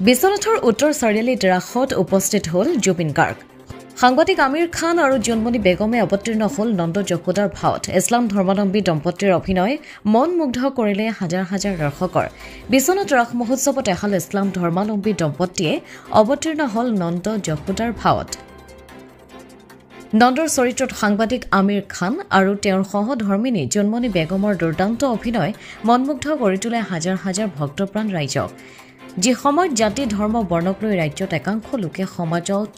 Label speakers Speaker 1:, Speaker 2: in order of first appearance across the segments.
Speaker 1: বিশ্বনাথৰ উত্তৰ চাৰিআলিত ৰাসত উপস্থিত হ'ল জুবিন গাৰ্গ। সাংবাদিক আমিৰ খান আৰু জোনমণি বেগমে অৱতীৰ্ণ হ'ল নন্দ যশোদাৰ ভাওত। ইছলাম ধৰ্মাৱলম্বী দম্পতীৰ অভিনয় মন মুগ্ধ কৰিলে হাজাৰ হাজাৰ দৰ্শকৰ। বিশ্বনাথ ৰাস মহোৎসৱত এহাল ইছলাম ধৰ্মাৱলম্বী দম্পতীয়ে অৱতীৰ্ণ হ'ল নন্দ যশোদাৰ ভাওত। নন্দৰ চৰিত্ৰত সাংবাদিক আমিৰ খান আৰু তেওঁৰ সহধৰ্মিনী জোনমণি বেগমৰ দুৰ্দান্ত অভিনয় মনমুগ্ধ কৰি তোলে হাজাৰ হাজাৰ ভক্তপ্ৰাণ ৰাইজক। যি সময়ত জাতি ধৰ্ম বৰ্ণক লৈ ৰাজ্যত একাংশ লোকে সমাজত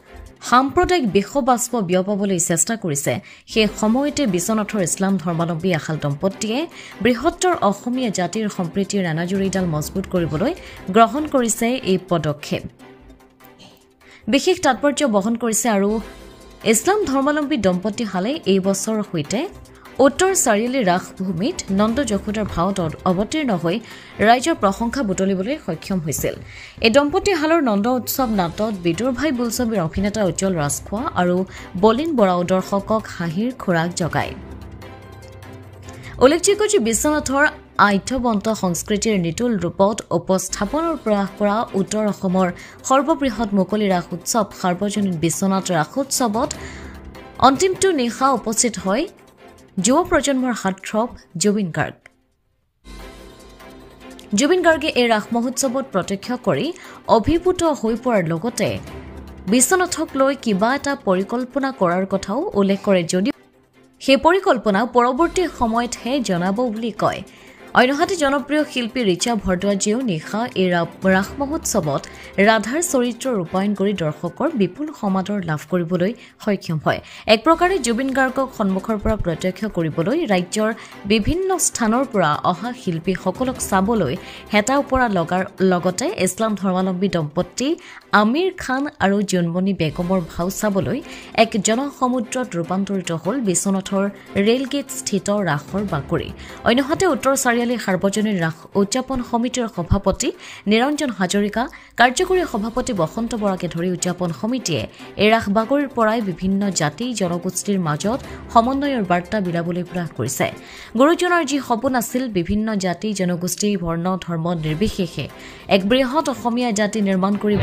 Speaker 1: সাম্প্ৰদায়িক বিষবাষ্প বিয়পাবলৈ চেষ্টা কৰিছে, সেই সময়তে বিশ্বনাথৰ ইছলাম ধৰ্মাৱলম্বী এহাল দম্পতীয়ে বৃহত্তৰ অসমীয়া জাতিৰ সম্প্ৰীতিৰ এনাজৰীডাল মজবুত কৰিবলৈ গ্ৰহণ কৰিছে এই পদক্ষেপ। বিশেষ তাৎপৰ্য বহন কৰিছে আৰু ইছলাম ধৰ্মাৱলম্বী দম্পতীহালে এই বছৰৰ সৈতে উত্তৰ চাৰিআলি ৰাসভূমিত নন্দ যশোদাৰ ভাওত অৱতীৰ্ণ হৈ ৰাইজৰ প্ৰশংসা বুটলিবলৈ সক্ষম হৈছিল। এই দম্পতীহালৰ নন্দ উৎসৱ নাটত বিদুৰ ভাই বোলছবিৰ অভিনেতা উজ্জ্বল ৰাজখোৱা আৰু বলিন বৰাও দৰ্শকক হাঁহিৰ খোৰাক জগায়। উল্লেখযোগ্য যে বিশ্বনাথৰ আধ্যবন্ত সংস্কৃতিৰ নিতুল ৰূপত উপস্থাপনৰ প্ৰয়াস কৰা উত্তৰ অসমৰ সৰ্ববৃহৎ মুকলি ৰাস উৎসৱ সাৰ্বজনীন বিশ্বনাথ ৰাসোৎসৱত অন্তিমটো নিশা উপস্থিত হয় যুৱ প্ৰজন্মৰ হাৰ্টথ্ৰব জুবিন গাৰ্গ। জুবিন গাৰ্গে এই ৰাস মহোৎসৱত প্ৰত্যক্ষ কৰি অভিভূত হৈ পৰাৰ লগতে বিশ্বনাথক লৈ কিবা এটা পৰিকল্পনা কৰাৰ কথাও উল্লেখ কৰে, যদিও সেই পৰিকল্পনা পৰৱৰ্তী সময়তহে জনাব বুলি কয়। অন্যহাতে জনপ্ৰিয় শিল্পী ৰিচা ভৰদ্বাজেও নিশা এই ৰাস মহোৎসৱত ৰাধাৰ চৰিত্ৰ ৰূপায়ণ কৰি দৰ্শকৰ বিপুল সমাদৰ লাভ কৰিবলৈ সক্ষম হয়। এক প্ৰকাৰে জুবিন গাৰ্গক সন্মুখৰ পৰা প্ৰত্যক্ষ কৰিবলৈ ৰাজ্যৰ বিভিন্ন স্থানৰ পৰা অহা শিল্পীসকলক চাবলৈ হেতা ওপৰা লগাৰ লগতে ইছলাম ধৰ্মাৱলম্বী দম্পতী আমিৰ খান আৰু জোনমণি বেগমৰ ভাও চাবলৈ এক জনসমুদ্ৰত ৰূপান্তৰিত হ'ল বিশ্বনাথৰ ৰেলগেট স্থিত ৰাসৰ বাকৰি। অন্যহাতে উত্তৰ চাৰিআলি সাৰ্বজনীন ৰাস উদযাপন সমিতিৰ সভাপতি নিৰঞ্জন হাজৰিকা, কাৰ্যকৰী সভাপতি বসন্ত বৰাকে ধৰি উদযাপন সমিতিয়ে এই ৰাস বাকৰিৰ পৰাই বিভিন্ন জাতি জনগোষ্ঠীৰ মাজত সমন্বয়ৰ বাৰ্তা বিলাবলৈ প্ৰয়াস কৰিছে। গুৰুজনাৰ যি সপোন আছিল বিভিন্ন জাতি জনগোষ্ঠী বৰ্ণ ধৰ্ম নিৰ্বিশেষে এক বৃহৎ অসমীয়া জাতি নিৰ্মাণ কৰি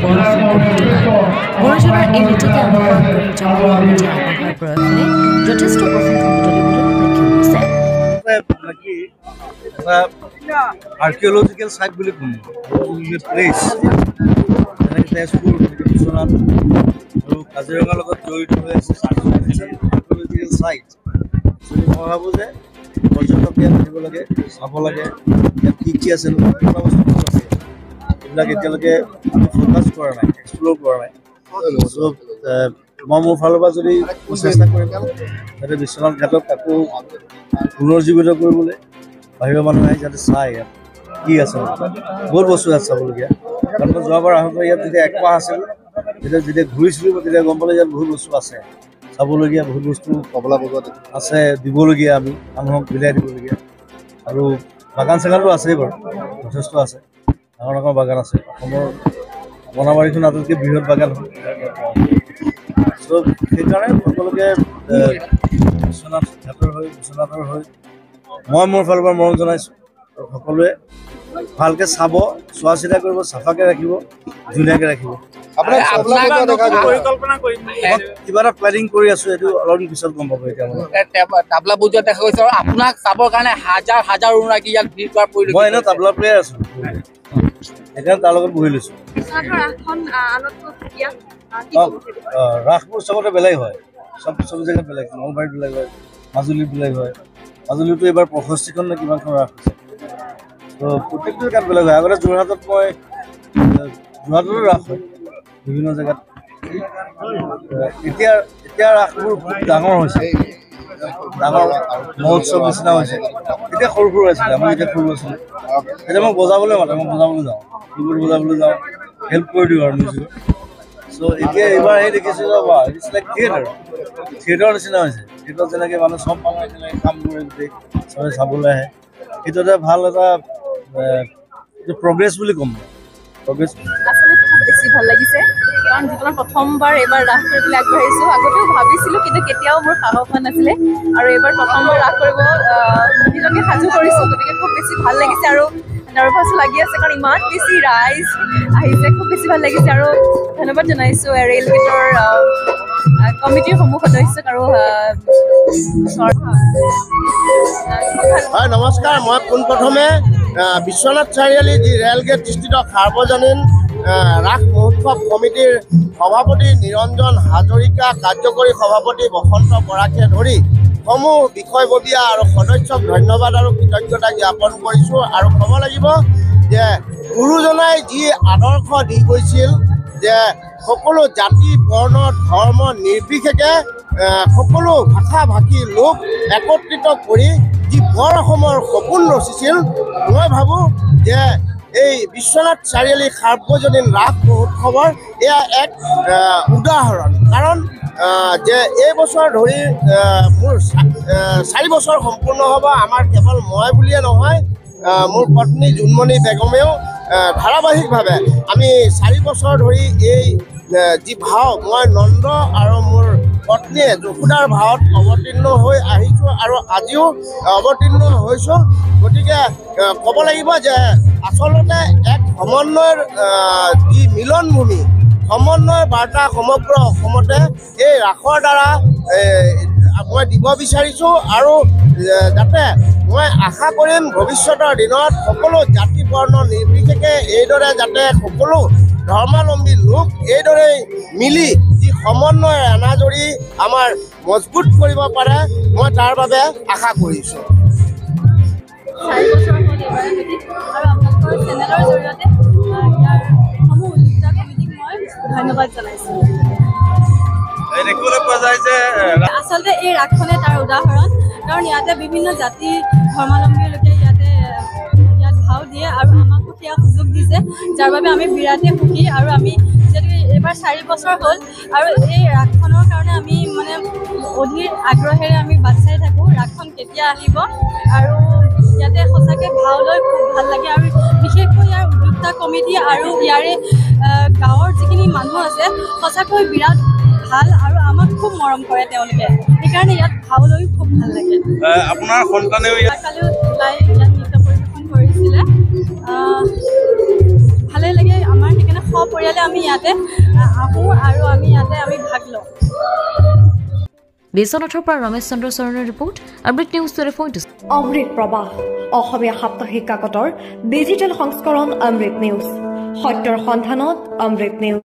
Speaker 1: গুৰুজনাৰ এই নীতিকে অনুসৰণ কৰি উদযাপন সমিতি আগবঢ়োৱাৰ প্ৰয়াসেৰে যথেষ্ট প্ৰশংসা বুটলিবলৈ সক্ষম হৈছে।
Speaker 2: আৰ্কিঅলজিকেল সাইট বুলি কম প্লেচ তেজপুৰ বিশ্বনাথ আৰু কাজিৰঙাৰ লগত জড়িত হৈ আছে আৰ্কিঅলজিকেল সাইট। মই ভাবোঁ যে পৰ্যটক ইয়াত আহিব লাগে, চাব লাগে ইয়াত কি কি আছে এইবিলাক এতিয়ালৈকে আমি ফ'কাছ কৰা নাই, এক্সপ্ল'ৰ কৰা নাই। মই মোৰ ফালৰ পৰা যদি চেষ্টা কৰিম যাতে বিশ্বনাথ ঘাটক আকৌ পুনৰুজ্জীৱিত কৰিবলৈ বাহিৰৰ মানুহ আহি যাতে চাই ইয়াত কি আছে। বহুত বস্তু ইয়াত চাবলগীয়া, কাৰণ মই যোৱাবাৰ আহোঁতে ইয়াত যেতিয়া একমাহ আছিল যেতিয়া ঘূৰিছিলোঁ তেতিয়া গম পালোঁ ইয়াত বহুত বস্তু আছে চাবলগীয়া, বহুত বস্তু কমলা বজাত আছে দিবলগীয়া, আমি মানুহক বিলাই দিবলগীয়া। আৰু বাগান চাগানটো আছেই বাৰু, যথেষ্ট আছে, ডাঙৰ ডাঙৰ বাগান আছে। অসমৰ বনাবাৰীখন আটাইতকৈ বৃহৎ বাগান হয়। চ' সেইকাৰণে সকলোকে বিশ্বনাথ ঘাটৰ হৈ মই মোৰ ফালৰ পৰা মৰম জনাইছোঁ। সকলোৱে ভালকৈ চাব, চোৱা চিতা কৰিব, চাফাকৈ ৰাখিব, ধুনীয়াকৈ ৰাখিব। কিবা এটা প্লেনিং কৰি আছোঁ, এইটো অলপ পিছত গম পাব। এতিয়া
Speaker 3: তাবলা বজোৱা দেখা গৈছে আৰু আপোনাক চাবৰ কাৰণে হাজাৰ হাজাৰ অনুৰাগী ইয়াত ভিৰ কৰাৰ পৰিলক্ষিত।
Speaker 2: মই এনেও তাবলা প্লেয়াৰ আছোঁ, সেইকাৰণে তাৰ লগত বহি লৈছোঁ। ৰাসবোৰ চবতে বেলেগ হয়, চব জেগাত বেলেগ, নলবাৰীত বেলেগ হয়, মাজুলীত বেলেগ হয়। মাজুলীতো এইবাৰ 65খন নে কিমানখন ৰাস হৈছে, ত' প্ৰত্যেকটো জেগাত বেলেগ হয়। আগতে যোৰহাটত যোৰহাটতো ৰাস হয় বিভিন্ন জেগাত। এতিয়া ৰাসবোৰ খুব ডাঙৰ হৈছে, ডাঙৰ মহোৎসৱ নিচিনা হৈছে। এতিয়া সৰু সৰু আছিলে, আমি এতিয়া সৰু আছিলোঁ। এতিয়া মই বজাবলৈ মাতে, মই বজাবলৈ যাওঁ, কিবোৰ্ড বজাবলৈ যাওঁ, হেল্প কৰি দিওঁ আৰু মিউজিকত। চ' এতিয়া এইবাৰ সেই দেখিছোঁ ইটছ লাইক থিয়েটাৰৰ নিচিনা হৈছে। থিয়েটাৰত যেনেকৈ মানুহ চব মানুহে তেনেকৈ কাম কৰে, গোটেই চবে চাবলৈ আহে। সেইটো এটা ভাল এটা প্ৰগ্ৰেছ বুলি ক'ম। প্ৰগ্ৰেছ
Speaker 4: খুব বেছি ভাল লাগিছে, কাৰণ জীৱনত প্ৰথমবাৰ এইবাৰ ৰাস কৰিবলৈ আগবাঢ়িছোঁ। আগতেও ভাবিছিলোঁ, কিন্তু কেতিয়াও মোৰ সাহস হোৱা নাছিলে, আৰু এইবাৰ প্ৰথমবাৰ ৰাস কৰিব নিজকে সাজু কৰিছোঁ। গতিকে খুব বেছি ভাল লাগিছে আৰু নাৰ্ভাছ লাগি আছে কাৰণ ইমান বেছি ৰাইজ আহিছে খুব বেছি ভাল লাগিছে আৰু ধন্যবাদ জনাইছোঁ ৰেল গেটৰ কমিটিৰ সমূহ সদস্যক আৰু
Speaker 5: হয় নমস্কাৰ মই পোনপ্ৰথমে বিশ্বনাথ চাৰিআলি যি ৰেলগেট ডিষ্ট্ৰিক্ট সাৰ্বজনীন ৰাস মহোৎসৱ কমিটিৰ সভাপতি নিৰঞ্জন হাজৰিকা কাৰ্যকৰী সভাপতি বসন্ত বৰাকে ধৰি সমূহ বিষয়ববীয়া আৰু সদস্যক ধন্যবাদ আৰু কৃতজ্ঞতা জ্ঞাপন কৰিছোঁ আৰু ক'ব লাগিব যে গুৰুজনাই যি আদৰ্শ দি গৈছিল যে সকলো জাতি বৰ্ণ ধৰ্ম নিৰ্বিশেষে সকলো ভাষা ভাষী লোক একত্ৰিত কৰি যি বৰ অসমৰ সপোন ৰচিছিল মই ভাবোঁ যে এই বিশ্বনাথ চাৰিআলি সাৰ্বজনীন ৰাস মহোৎসৱৰ এয়া এক উদাহৰণ কাৰণ যে এই বছৰ ধৰি মোৰ 4 বছৰ সম্পূৰ্ণ হ'ব আমাৰ কেৱল মই বুলিয়ে নহয় মোৰ পত্নী জোনমণি বেগমেও ধাৰাবাহিকভাৱে আমি 4 বছৰ ধৰি এই যি ভাও মই নন্দ আৰু মোৰ পত্নীয়ে যশোদাৰ ভাৱত অৱতীৰ্ণ হৈ আহিছোঁ আৰু আজিও অৱতীৰ্ণ হৈছোঁ গতিকে ক'ব লাগিব যে আচলতে এক সমন্বয়ৰ যি মিলনভূমি সমন্বয় বাৰ্তা সমগ্ৰ অসমতে এই ৰাসৰ দ্বাৰা মই দিব বিচাৰিছোঁ আৰু যাতে মই আশা কৰিম ভৱিষ্যতৰ দিনত সকলো জাতি বৰ্ণ নিৰ্বিশেষে এইদৰে যাতে সকলো ধৰ্মাৱলম্বী লোক এইদৰে মিলি যি সমন্বয় এনাজৰি আমাৰ মজবুত কৰিব পাৰে মই তাৰ বাবে আশা কৰিছোঁ
Speaker 4: 4 বছৰ হ'ল এইবাৰ মিটিং আৰু আপোনালোকৰ চেনেলৰ জৰিয়তে ইয়াৰ সমূহ উদ্যোক্তা কমিটিক মই ধন্যবাদ জনাইছোঁ আচলতে এই ৰাসখনে তাৰ উদাহৰণ কাৰণ ইয়াতে বিভিন্ন জাতি ধৰ্মাৱলম্বীৰ লোকে ইয়াত ভাও দিয়ে আৰু আমাকো সেয়া সুযোগ দিছে যাৰ বাবে আমি বিৰাটেই সুখী আৰু আমি যিহেতু এইবাৰ 4 বছৰ হ'ল আৰু এই ৰাসখনৰ কাৰণে আমি মানে অধীৰ আগ্ৰহেৰে আমি বাট চাই থাকোঁ ৰাসখন কেতিয়া আহিব আৰু ইয়াতে সঁচাকৈ ভাও লৈ খুব ভাল লাগে আৰু বিশেষকৈ ইয়াৰ উদ্যোক্তা কমিটি আৰু ইয়াৰে গাঁৱৰ যিখিনি মানুহ আছে সঁচাকৈ বিৰাট ভাল আৰু আমাক খুব মৰম কৰে তেওঁলোকে সেইকাৰণে ইয়াত ভাও লৈ খুব ভাল লাগে
Speaker 6: আপোনাৰ সন্তানেও
Speaker 4: কালিও ওলাই ইয়াত নৃত্য পৰিৱেশন কৰিছিলে ভালেই লাগে আমাৰ সেইকাৰণে সপৰিয়ালে আমি ইয়াতে আহোঁ আৰু আমি ইয়াতে ভাগ লওঁ
Speaker 1: বিশ্বনাথৰ পৰা ৰমেশ চন্দ্ৰ চৰণৰ ৰিপৰ্ট অমৃত নিউজ 24।
Speaker 7: অমৃত প্ৰবাহ অসমীয়া সাপ্তাহিক কাকতৰ ডিজিটেল সংস্কৰণ অমৃত নিউজ সত্যৰ সন্ধানত অমৃত নিউজ।